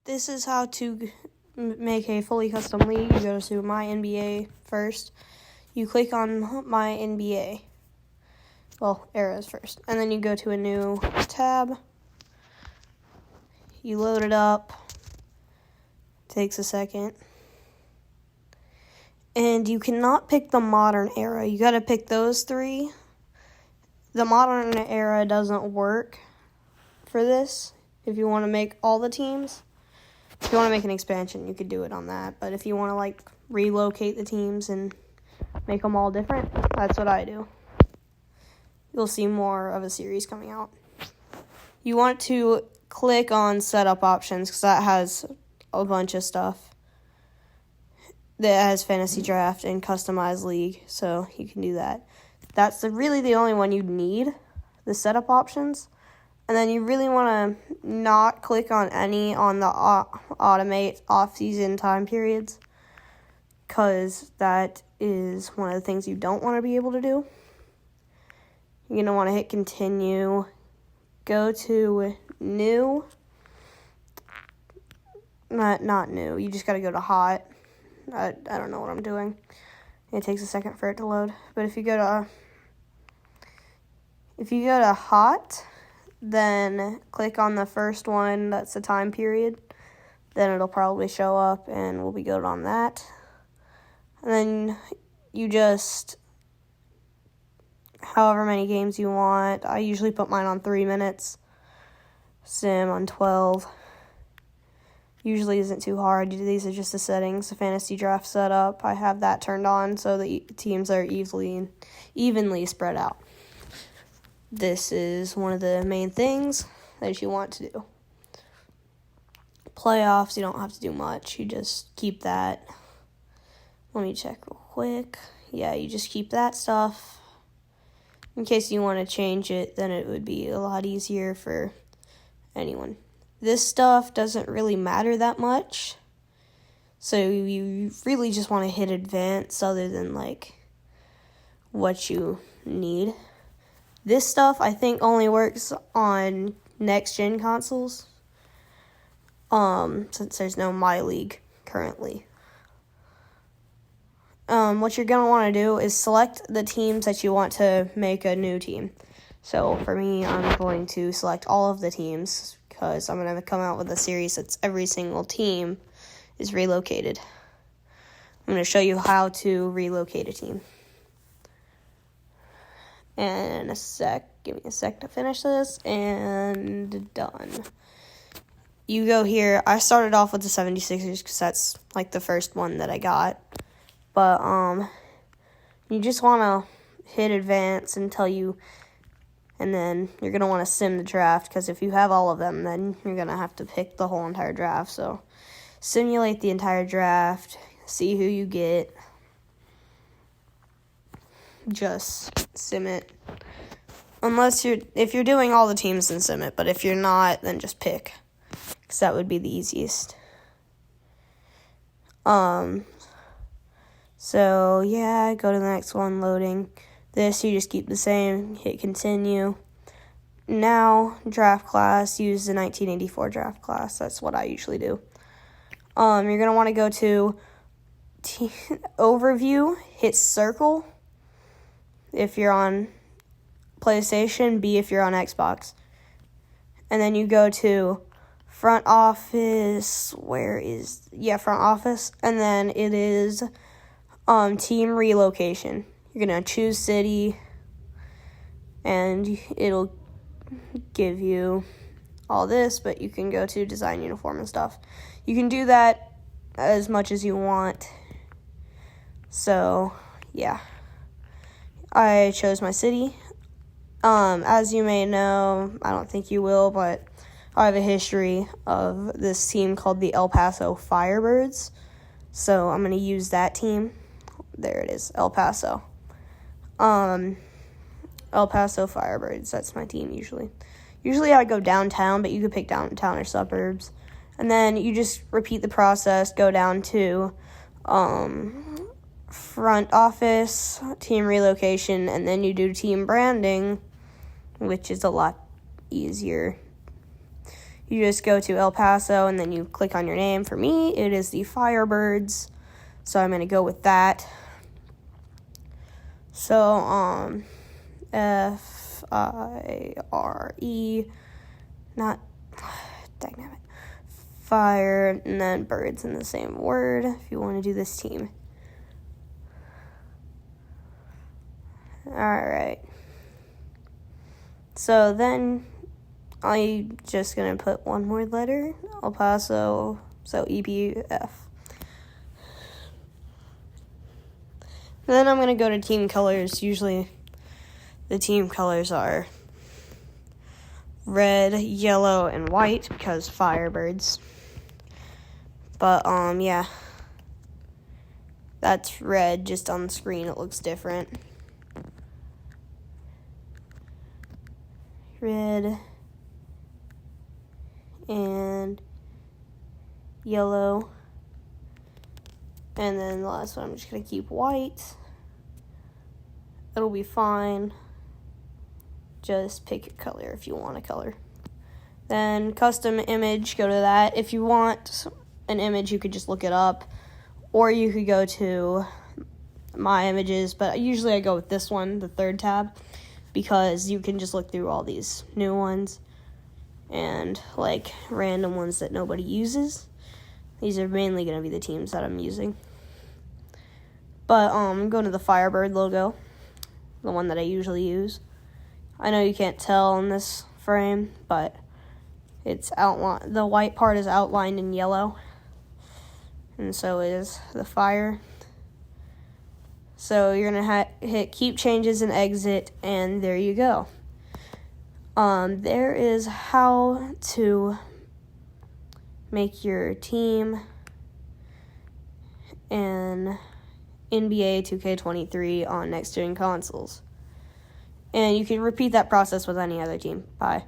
This is how to make a fully custom league. You go to My NBA first. You click on My NBA. Well, eras first. And then you go to a new tab. You load it up. Takes a second. And you cannot pick the modern era. You got to pick those three. The modern era doesn't work for this. If you want to make all the teams. If you want to make an expansion, you could do it on that. But if you want to, relocate the teams and make them all different, that's what I do. You'll see more of a series coming out. You want to click on setup options because that has a bunch of stuff. That has fantasy draft and customized league, so you can do that. That's really the only one you'd need, the setup options. And then you really want to not click on any on the automate off-season time periods because that is one of the things you don't want to be able to do. You're going to want to hit continue, go to new, not new, you just got to go to hot. I don't know what I'm doing. It takes a second for it to load. But if you go to hot, then click on the first one, that's the time period. Then it'll probably show up and we'll be good on that. And then you just, however many games you want. I usually put mine on 3 minutes. Sim on 12. Usually isn't too hard. These are just the settings. The fantasy draft setup, I have that turned on so the teams are evenly spread out. This is one of the main things that you want to do. Playoffs, you don't have to do much. You just keep that. Let me check real quick. Yeah, you just keep that stuff. In case you want to change it, then it would be a lot easier for anyone. This stuff doesn't really matter that much. So you really just want to hit advance other than what you need. This stuff, I think, only works on next-gen consoles, since there's no My League currently. What you're going to want to do is select the teams that you want to make a new team. So, for me, I'm going to select all of the teams, because I'm going to come out with a series that's every single team is relocated. I'm going to show you how to relocate a team. And in a sec, give me a sec to finish this, and done. You go here. I started off with the 76ers because that's the first one that I got. But you just want to hit advance and then you're going to want to sim the draft because if you have all of them, then you're going to have to pick the whole entire draft. So simulate the entire draft, see who you get. Just sim it. If you're doing all the teams, then sim it. But if you're not, then just pick. Because that would be the easiest. So, yeah, go to the next one, loading. This, you just keep the same, hit continue. Now, draft class, use the 1984 draft class. That's what I usually do. You're going to want to go to overview, hit circle. If you're on PlayStation, B if you're on Xbox. And then you go to front office, front office, and then it is team relocation. You're going to choose city, and it'll give you all this, but you can go to design uniform and stuff. You can do that as much as you want. So, yeah. I chose my city. As you may know, I don't think you will, but I have a history of this team called the El Paso Firebirds. So I'm going to use that team. There it is, El Paso. El Paso Firebirds, that's my team usually. Usually I go downtown, but you could pick downtown or suburbs. And then you just repeat the process, go down to front office, team relocation, and then you do team branding, which is a lot easier. you just go to El Paso and then you click on your name. For me, it is the Firebirds, so I'm going to go with that. So, F-I-R-E, not, dynamic, fire, and then birds in the same word if you want to do this team. Alright. So then I'm just going to put one more letter, El Paso, so E-P-F. Then I'm going to go to team colors. Usually the team colors are red, yellow, and white because Firebirds. But, yeah. That's red. Just on the screen it looks different. Red and yellow. And then the last one, I'm just going to keep white. It'll be fine. Just pick your color if you want a color. Then custom image, go to that. If you want an image, you could just look it up. Or you could go to my images. But usually I go with this one, the third tab, because you can just look through all these new ones and like random ones that nobody uses. These are mainly going to be the teams that I'm using. But I'm going to the Firebird logo, the one that I usually use. I know you can't tell in this frame, but it's outlined. The white part is outlined in yellow, and so is the fire. So you're gonna hit keep changes and exit, and there you go. There is how to make your team in NBA 2K23 on next-gen consoles. And you can repeat that process with any other team. Bye.